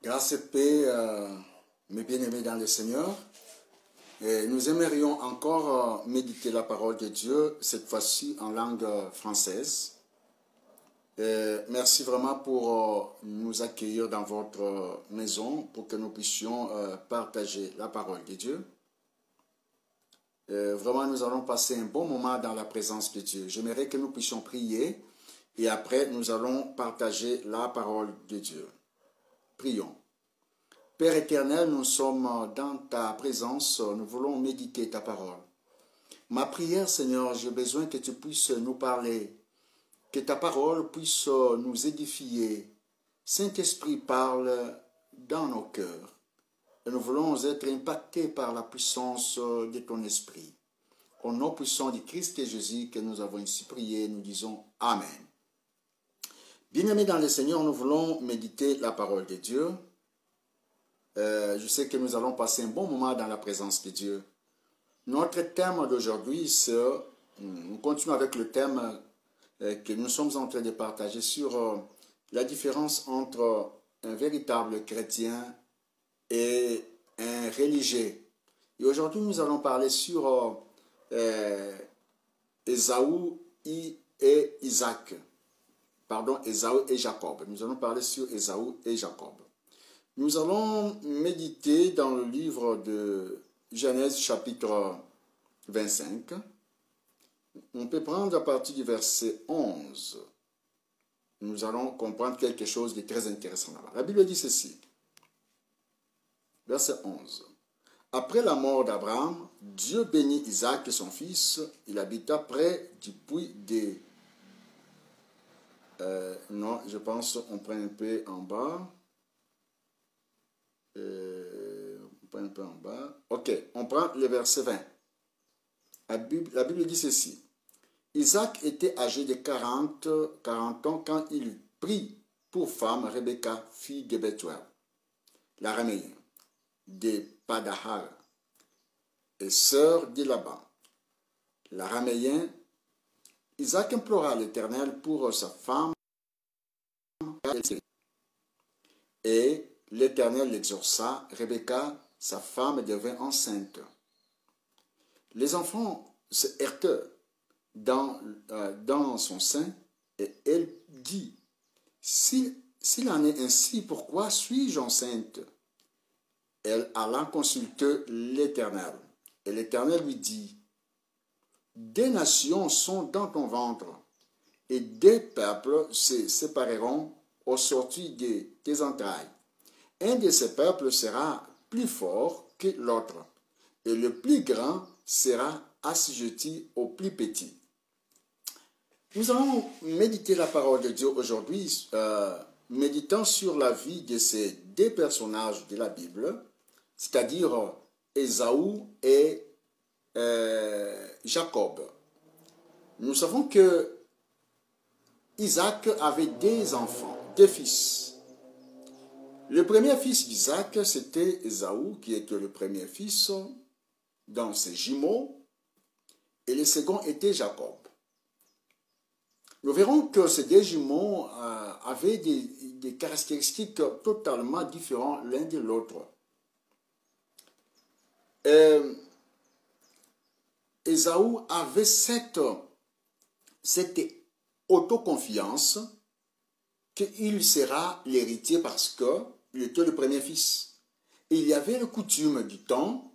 Grâce et paix, mes bien-aimés dans le Seigneur. Et nous aimerions encore méditer la parole de Dieu, cette fois-ci en langue française. Merci vraiment pour nous accueillir dans votre maison pour que nous puissions partager la parole de Dieu. Vraiment, nous allons passer un bon moment dans la présence de Dieu. J'aimerais que nous puissions prier et après, nous allons partager la parole de Dieu. Prions. Père éternel, nous sommes dans ta présence, nous voulons méditer ta parole. Ma prière, Seigneur, j'ai besoin que tu puisses nous parler, que ta parole puisse nous édifier. Saint-Esprit, parle dans nos cœurs. Et nous voulons être impactés par la puissance de ton esprit. Au nom puissant du Christ et Jésus que nous avons ainsi prié, nous disons Amen. Bien-aimés dans le Seigneur, nous voulons méditer la parole de Dieu. Je sais que nous allons passer un bon moment dans la présence de Dieu. Notre thème d'aujourd'hui, c'est, nous continuons avec le thème que nous sommes en train de partager sur la différence entre un véritable chrétien et un religieux. Et aujourd'hui, nous allons parler sur Ésaü et Isaac. Pardon, Ésaü et Jacob. Nous allons parler sur Ésaü et Jacob. Nous allons méditer dans le livre de Genèse chapitre 25. On peut prendre à partir du verset 11. Nous allons comprendre quelque chose de très intéressant là-bas. La Bible dit ceci. Verset 11. Après la mort d'Abraham, Dieu bénit Isaac et son fils. Il habita près du puits de... non, je pense qu'on prend un peu en bas. On prend un peu en bas. Ok, on prend le verset 20. La Bible dit ceci. Isaac était âgé de 40 ans quand il prit pour femme Rebecca, fille de Bethuel, l'araméen, de Padahar, et sœur de Laban, l'araméen. Isaac implora l'Éternel pour sa femme et l'Éternel l'exauça. Rebecca, sa femme, devint enceinte. Les enfants se heurtèrent dans son sein et elle dit, s'il en est ainsi, pourquoi suis-je enceinte? Elle alla consulter l'Éternel. Et l'Éternel lui dit, des nations sont dans ton ventre, et des peuples se sépareront au sortir de tes entrailles. Un de ces peuples sera plus fort que l'autre, et le plus grand sera assujetti au plus petit. Nous allons méditer la parole de Dieu aujourd'hui, méditant sur la vie de ces deux personnages de la Bible, c'est-à-dire Ésaü et Jacob. Nous savons que Isaac avait deux enfants, deux fils. Le premier fils d'Isaac, c'était Ésaü, qui était le premier fils dans ses jumeaux, et le second était Jacob. Nous verrons que ces deux jumeaux avaient des caractéristiques totalement différentes l'un de l'autre. Ésaü avait cette autoconfiance qu'il sera l'héritier parce qu'il était le premier fils. Et il y avait la coutume du temps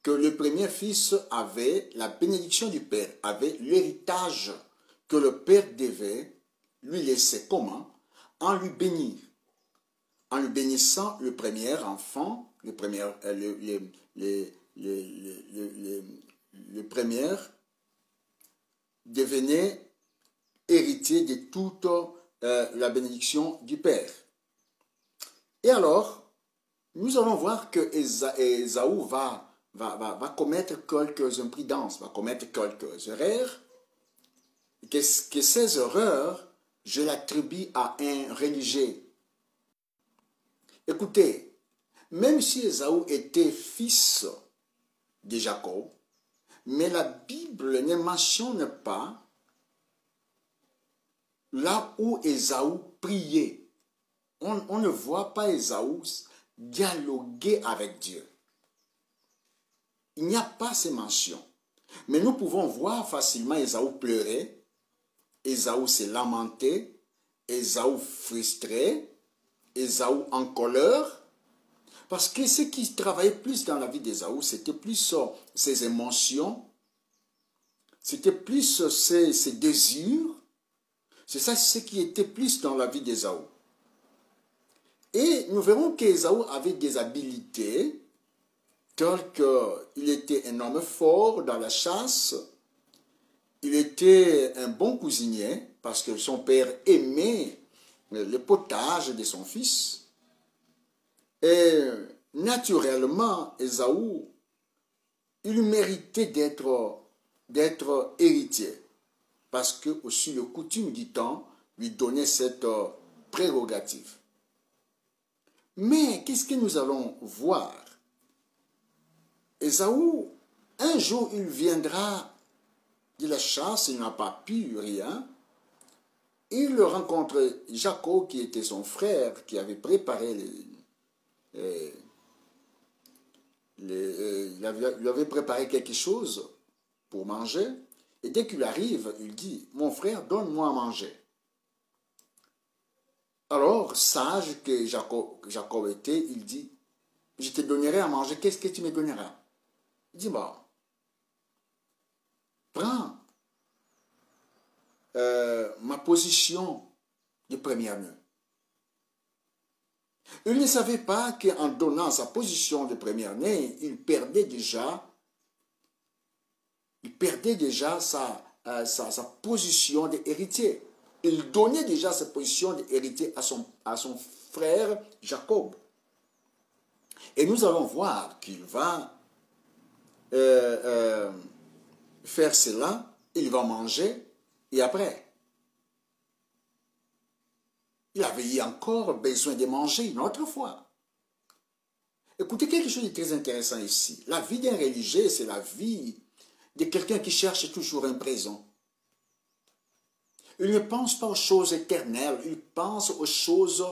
que le premier fils avait la bénédiction du père, avait l'héritage que le père devait lui laisser. Comment? En lui bénissant le premier enfant, le premier devenait héritier de toute la bénédiction du père. Et alors, nous allons voir que Ésaü va commettre quelques imprudences, va commettre quelques erreurs, que ces erreurs, je l'attribue à un religieux. Écoutez, même si Ésaü était fils de Jacob, mais la Bible ne mentionne pas là où Ésaü priait. on ne voit pas Ésaü dialoguer avec Dieu. Il n'y a pas ces mentions. Mais nous pouvons voir facilement Ésaü pleurer, Ésaü se lamenter, Ésaü frustré, Ésaü en colère. Parce que ce qui travaillait plus dans la vie d'Ésaü, c'était plus ses émotions, c'était plus ses désirs. C'est ça ce qui était plus dans la vie d'Ésaü. Et nous verrons qu'Ésaü avait des habiletés, telles qu'il était un homme fort dans la chasse, il était un bon cuisinier, parce que son père aimait le potage de son fils. Et naturellement, Ésaü, il méritait d'être héritier, parce que aussi le coutume du temps lui donnait cette prérogative. Mais qu'est-ce que nous allons voir? Ésaü, un jour, il viendra de la chasse, il n'a pas pu rien. Il rencontre Jacob, qui était son frère, qui avait préparé il lui avait préparé quelque chose pour manger. Et dès qu'il arrive, il dit, mon frère, donne-moi à manger. Alors, sage que Jacob était, il dit, je te donnerai à manger, qu'est-ce que tu me donneras? Il dit, bon, prends ma position de première-né. Il ne savait pas qu'en donnant sa position de première-né, il perdait déjà sa position d'héritier. Il donnait déjà sa position d'héritier à son frère Jacob. Et nous allons voir qu'il va faire cela, il va manger, et après, il avait encore besoin de manger une autre fois. Écoutez, quelque chose de très intéressant ici. La vie d'un religieux, c'est la vie de quelqu'un qui cherche toujours un présent. Il ne pense pas aux choses éternelles, il pense aux choses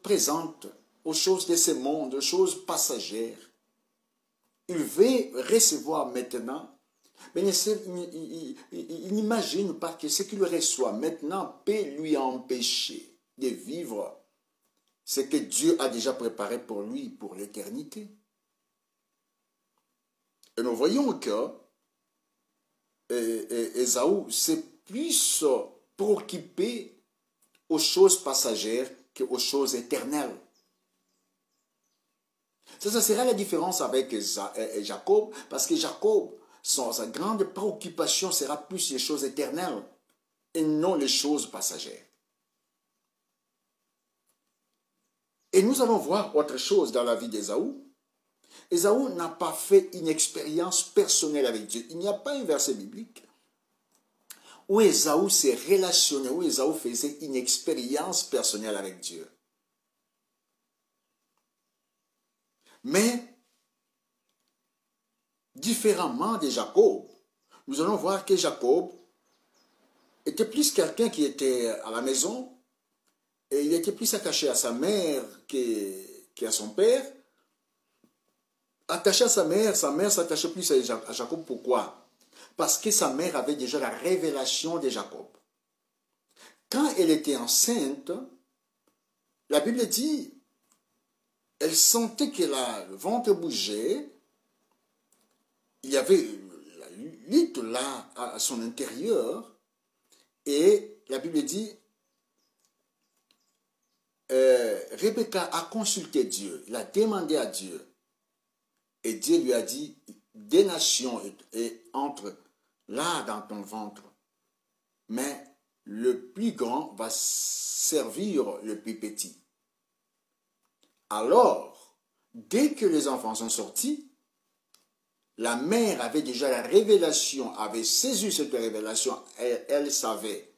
présentes, aux choses de ce monde, aux choses passagères. Il veut recevoir maintenant, mais il n'imagine pas que ce qu'il reçoit maintenant peut lui empêcher de vivre ce que Dieu a déjà préparé pour lui, pour l'éternité. Et nous voyons que Ésaü s'est plus préoccupé aux choses passagères qu'aux choses éternelles. Ça sera la différence avec Jacob, parce que Jacob, sa grande préoccupation sera plus les choses éternelles et non les choses passagères. Et nous allons voir autre chose dans la vie d'Ésaü. Ésaü n'a pas fait une expérience personnelle avec Dieu. Il n'y a pas un verset biblique où Ésaü s'est relationné, où Ésaü faisait une expérience personnelle avec Dieu. Mais, différemment de Jacob, nous allons voir que Jacob était plus quelqu'un qui était à la maison, et il était plus attaché à sa mère qu'à son père. Attaché à sa mère s'attachait plus à Jacob. Pourquoi? Parce que sa mère avait déjà la révélation de Jacob. Quand elle était enceinte, la Bible dit, elle sentait que le ventre bougeait, il y avait la lutte là à son intérieur, et la Bible dit, Rebecca a consulté Dieu, il a demandé à Dieu, et Dieu lui a dit, des nations entrent là dans ton ventre, mais le plus grand va servir le plus petit. Alors, dès que les enfants sont sortis, la mère avait déjà la révélation, avait saisi cette révélation, elle savait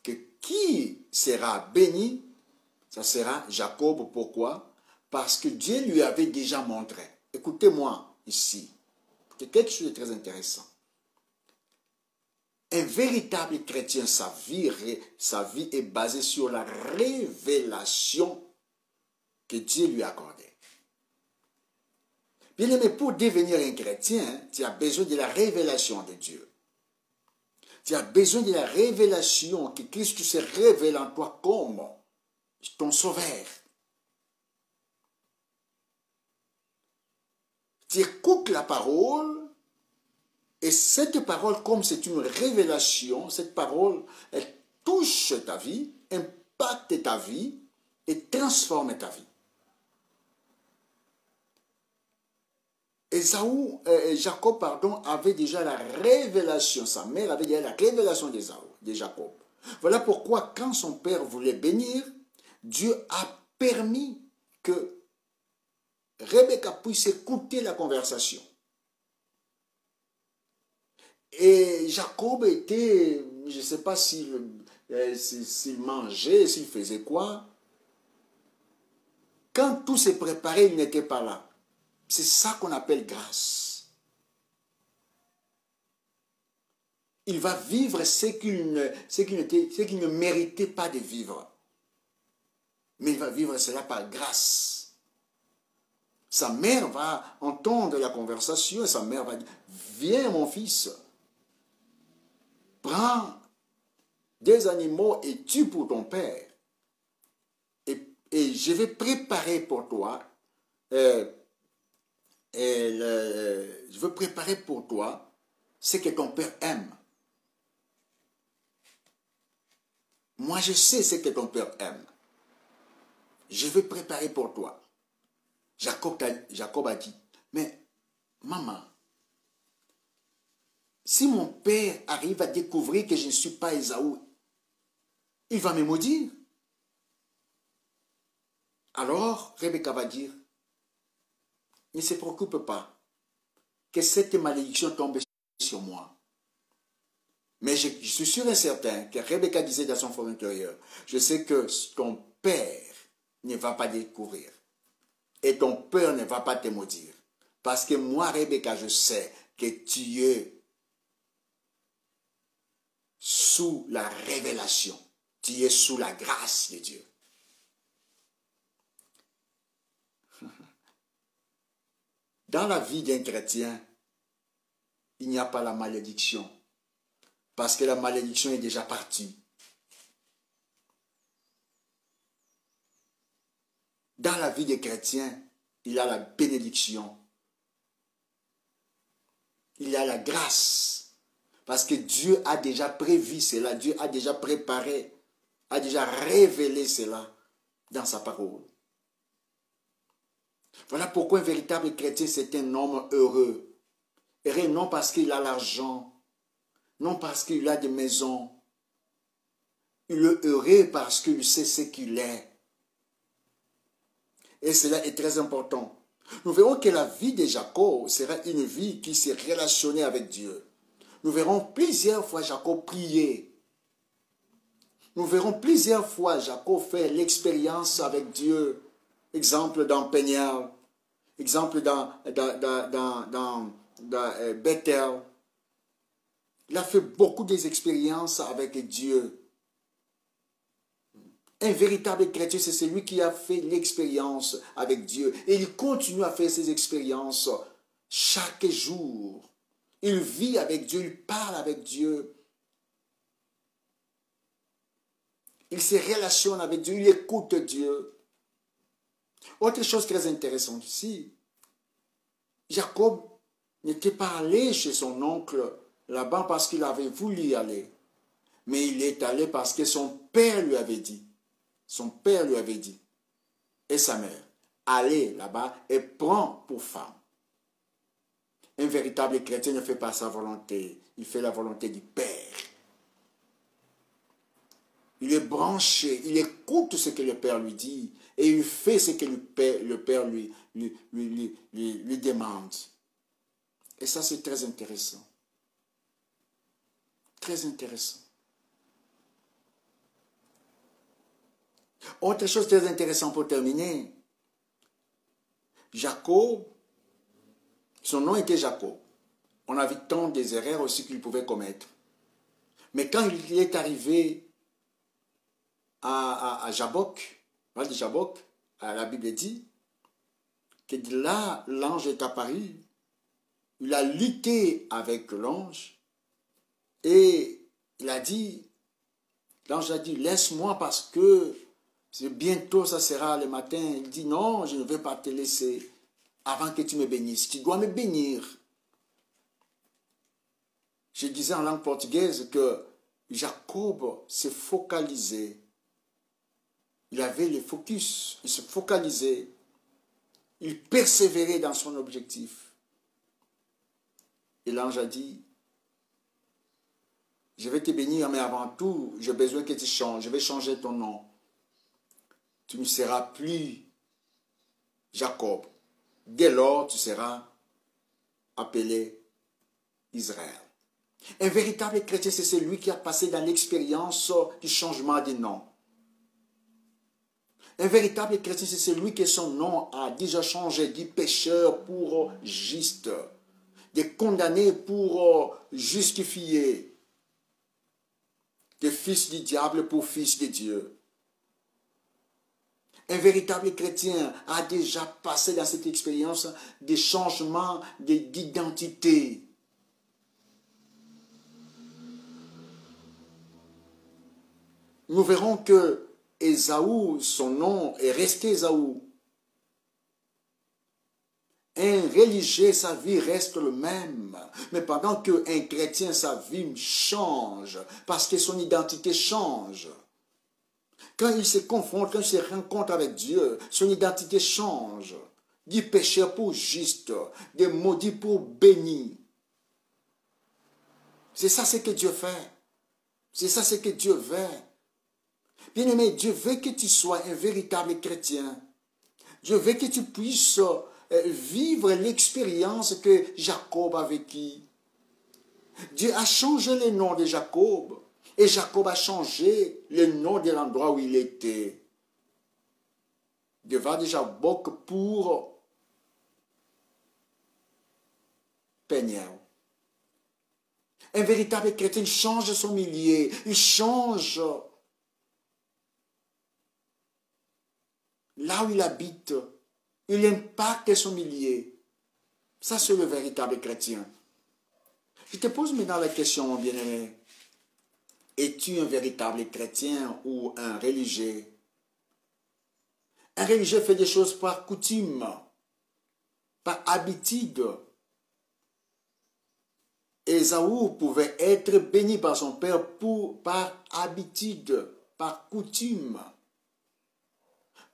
que qui sera béni, ça sera Jacob. Pourquoi? Parce que Dieu lui avait déjà montré. Écoutez-moi ici, c'est quelque chose de très intéressant. Un véritable chrétien, sa vie est basée sur la révélation que Dieu lui a accordée. Bien aimé, pour devenir un chrétien, tu as besoin de la révélation de Dieu. Tu as besoin de la révélation que Christ se révèle en toi comme ton sauveur. Tu écoutes la parole et cette parole, comme c'est une révélation, cette parole, elle touche ta vie, impacte ta vie et transforme ta vie. Jacob, avait déjà la révélation, sa mère avait déjà la révélation de Jacob. Voilà pourquoi quand son père voulait bénir, Dieu a permis que Rebecca puisse écouter la conversation. Et Jacob était, je ne sais pas s'il mangeait, s'il faisait quoi. Quand tout s'est préparé, il n'était pas là. C'est ça qu'on appelle grâce. Il va vivre ce qu'il ne méritait pas de vivre. Mais il va vivre cela par grâce. Sa mère va entendre la conversation et sa mère va dire, viens mon fils, prends des animaux et tue pour ton père. Et je vais préparer pour toi, je veux préparer pour toi ce que ton père aime. Moi, je sais ce que ton père aime. Je vais préparer pour toi. Jacob a dit, mais maman, si mon père arrive à découvrir que je ne suis pas Ésaü, il va me maudire. Alors, Rebecca va dire, ne se préoccupe pas que cette malédiction tombe sur moi. Mais je suis sûr et certain que Rebecca disait dans son fort intérieur, je sais que ton père ne va pas découvrir et ton père ne va pas te maudire. Parce que moi, Rebecca, je sais que tu es sous la révélation, tu es sous la grâce de Dieu. Dans la vie d'un chrétien, il n'y a pas la malédiction. Parce que la malédiction est déjà partie. Dans la vie des chrétiens, il y a la bénédiction. Il y a la grâce. Parce que Dieu a déjà prévu cela. Dieu a déjà préparé, a déjà révélé cela dans sa parole. Voilà pourquoi un véritable chrétien, c'est un homme heureux. Heureux non parce qu'il a l'argent, non parce qu'il a des maisons. Il est heureux parce qu'il sait ce qu'il est. Et cela est très important. Nous verrons que la vie de Jacob sera une vie qui s'est relationnée avec Dieu. Nous verrons plusieurs fois Jacob prier. Nous verrons plusieurs fois Jacob faire l'expérience avec Dieu. Exemple dans Péniel. Exemple dans Bethel. Il a fait beaucoup d'expériences avec Dieu. Un véritable chrétien, c'est celui qui a fait l'expérience avec Dieu. Et il continue à faire ces expériences chaque jour. Il vit avec Dieu, il parle avec Dieu. Il se relationne avec Dieu, il écoute Dieu. Autre chose très intéressante ici, Jacob n'était pas allé chez son oncle là-bas parce qu'il avait voulu y aller. Mais il est allé parce que son père lui avait dit. Son père lui avait dit, et sa mère, allez là-bas et prends pour femme. Un véritable chrétien ne fait pas sa volonté, il fait la volonté du Père. Il est branché, il écoute ce que le Père lui dit et il fait ce que le Père lui demande. Et ça, c'est très intéressant. Très intéressant. Autre chose très intéressante pour terminer. Jacob, son nom était Jacob. On a vu tant des erreurs aussi qu'il pouvait commettre. Mais quand il est arrivé à Jabok, de Jabok, la Bible dit que là, l'ange est apparu, il a lutté avec l'ange et il a dit, l'ange a dit, laisse-moi parce que bientôt ça sera le matin. Il dit, non, je ne vais pas te laisser avant que tu me bénisses. Tu dois me bénir. Je disais en langue portugaise que Jacob s'est focalisé. Il avait le focus, il se focalisait. Il persévérait dans son objectif. Et l'ange a dit, je vais te bénir, mais avant tout, j'ai besoin que tu changes. Je vais changer ton nom. Tu ne seras plus Jacob. Dès lors, tu seras appelé Israël. Un véritable chrétien, c'est celui qui a passé dans l'expérience du changement de nom. Un véritable chrétien, c'est celui que son nom a déjà changé du pécheur pour juste, de condamné pour justifié, de fils du diable pour fils de Dieu. Un véritable chrétien a déjà passé dans cette expérience des changements d'identité. Nous verrons que Ésaü, son nom est resté Ésaü. Un religieux, sa vie reste le même. Mais pendant qu'un chrétien, sa vie change, parce que son identité change. Quand il se confronte, quand il se rencontre avec Dieu, son identité change. Du pécheur pour juste, de maudit pour béni. C'est ça ce que Dieu fait. C'est ça ce que Dieu veut. Bien-aimé, Dieu veut que tu sois un véritable chrétien. Dieu veut que tu puisses vivre l'expérience que Jacob a vécue. Dieu a changé le nom de Jacob. Et Jacob a changé le nom de l'endroit où il était. De va de Jabok pour Peniel. Un véritable chrétien change son milieu. Il change là où il habite. Il impacte son milieu. Ça, c'est le véritable chrétien. Je te pose maintenant la question, mon bien-aimé. Es-tu un véritable chrétien ou un religieux? Un religieux fait des choses par coutume, par habitude. Ésaü pouvait être béni par son père par habitude, par coutume.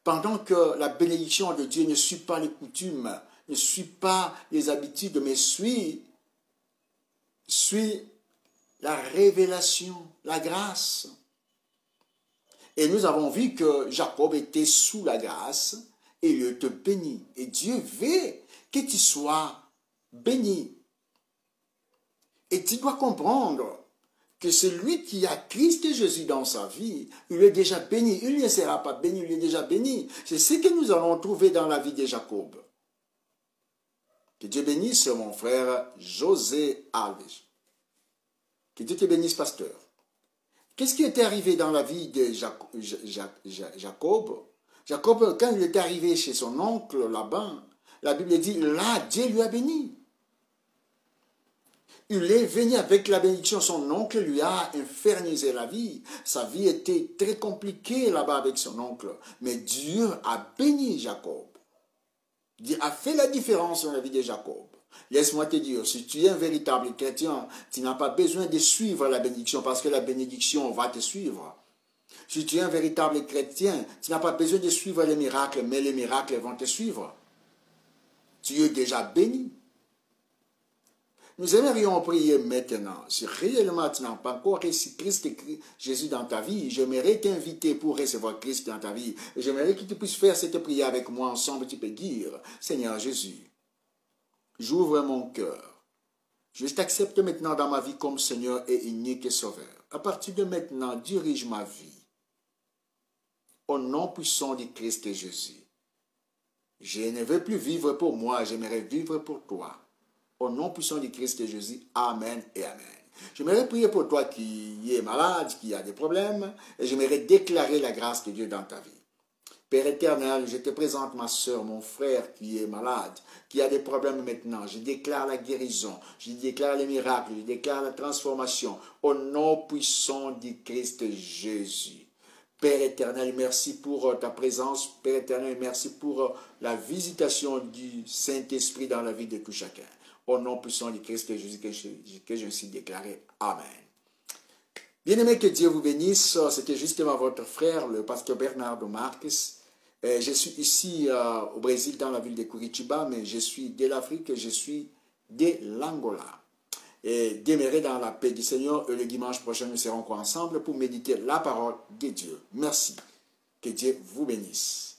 Pendant que la bénédiction de Dieu ne suit pas les coutumes, ne suit pas les habitudes, mais suit la révélation, la grâce. Et nous avons vu que Jacob était sous la grâce et il te bénit. Et Dieu veut que tu sois béni. Et tu dois comprendre que celui qui a Christ Jésus dans sa vie, il est déjà béni. Il ne sera pas béni, il est déjà béni. C'est ce que nous allons trouver dans la vie de Jacob. Que Dieu bénisse mon frère José Alves. Que Dieu te bénisse, pasteur. Qu'est-ce qui était arrivé dans la vie de Jacob? Jacob, quand il était arrivé chez son oncle Laban, la Bible dit, là, Dieu lui a béni. Il est venu avec la bénédiction. Son oncle lui a infernisé la vie. Sa vie était très compliquée là-bas avec son oncle. Mais Dieu a béni Jacob. Dieu a fait la différence dans la vie de Jacob. Laisse-moi te dire, si tu es un véritable chrétien, tu n'as pas besoin de suivre la bénédiction parce que la bénédiction va te suivre. Si tu es un véritable chrétien, tu n'as pas besoin de suivre les miracles, mais les miracles vont te suivre. Tu es déjà béni. Nous aimerions prier maintenant. Si réellement tu n'as pas encore reçu Christ Jésus dans ta vie, j'aimerais t'inviter pour recevoir Christ dans ta vie. J'aimerais que tu puisses faire cette prière avec moi ensemble. Tu peux dire, Seigneur Jésus, j'ouvre mon cœur. Je t'accepte maintenant dans ma vie comme Seigneur et unique Sauveur. À partir de maintenant, dirige ma vie. Au nom puissant de Christ Jésus. Je ne veux plus vivre pour moi, j'aimerais vivre pour toi. Au nom puissant de Christ Jésus, Amen et Amen. J'aimerais prier pour toi qui es malade, qui a des problèmes, et j'aimerais déclarer la grâce de Dieu dans ta vie. Père éternel, je te présente ma soeur, mon frère qui est malade, qui a des problèmes maintenant. Je déclare la guérison, je déclare les miracles, je déclare la transformation au nom puissant du Christ Jésus. Père éternel, merci pour ta présence. Père éternel, merci pour la visitation du Saint-Esprit dans la vie de tout chacun. Au nom puissant du Christ Jésus que je suis déclaré. Amen. Bien-aimés, que Dieu vous bénisse. C'était justement votre frère, le pasteur Bernardo Marques. Je suis ici au Brésil, dans la ville de Curitiba, mais je suis de l'Afrique, je suis de l'Angola. Et demeurez dans la paix du Seigneur et le dimanche prochain, nous serons encore ensemble pour méditer la parole de Dieu. Merci. Que Dieu vous bénisse.